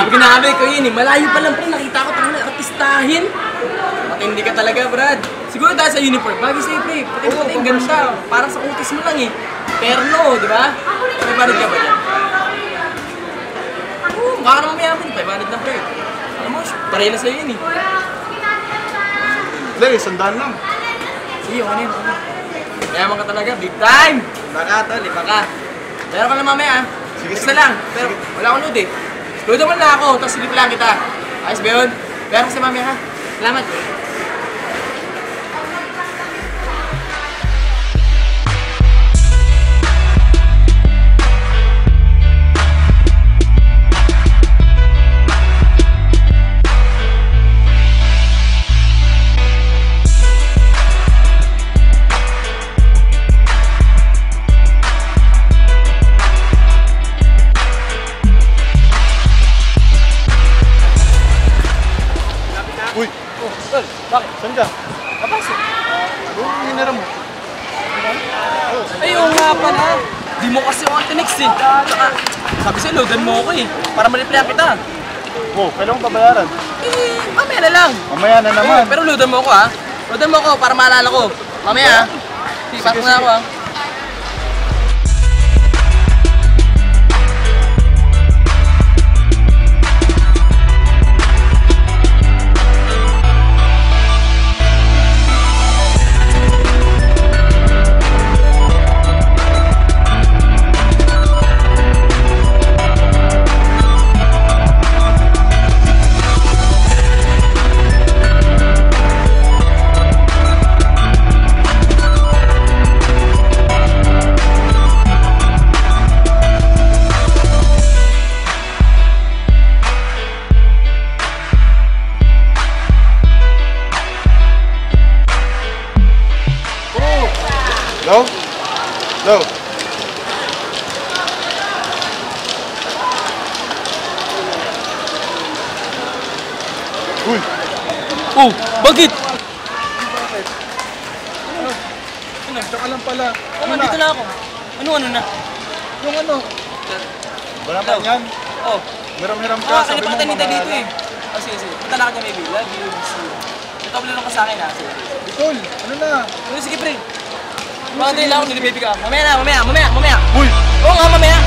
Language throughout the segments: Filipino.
Grabe ko yun eh. Malayo pa lang pre. Nakita ko tayo na artistahin. Matindi ka talaga, Brad. Siguro dahil sa uniform. Bagay sa'yo, pre. Pati ang ganda. Parang sa utis mo lang eh. Perno, di ba? May banid ka ba yan? Oo, mukha ka naman mayaman. May banid na, pre. Alam mo, pareha na sa'yo yun eh. Hindi, 100 lang. Sige, ano yun? Mayaman ka talaga. Big time! Iba ka, tol. Iba ka. Meron ka na mamaya. Sige, sige. Lang. Pero wala akong load eh. Load naman na ako, tapos silip lang kita. Ayos ba yun? Meron ka sa mamaya ha. Salamat. Uy! Oh, tol, bakit? Saan ka? Kapasok. Anong hinira mo? Ay, oo nga pala. Di mo kasi ako tinext eh. Tsaka, sabi sa'yo, loadan mo ako eh. Para ma-replyan kita. Oh, kailan mo babayaran? Eh, mamaya na lang. Mamaya na naman. Pero loadan mo ako ha. Loadan mo ako para maalala ko. Mamaya ha. Sige, pasok na ako ha. Hello? Hello? Uy! Oh, bakit? Ano? Tsaka lang pala. Oh, nandito na ako. Ano na? Yung ano? Wala pa yan? Oh. Miram-hiram ka. Sabi mo dito eh. Oh, sige. Punta na ka dyan, maybe. Love you. Ito ko lang ka sa akin ha. Sige. Bitol, ano na? Sige, pre. Mga tayo lang ako, baby ka. Mamaya. Uy! Oo nga, mamaya.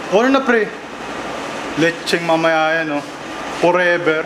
Ano na pre? Lecheng mamaya yan oh. Forever.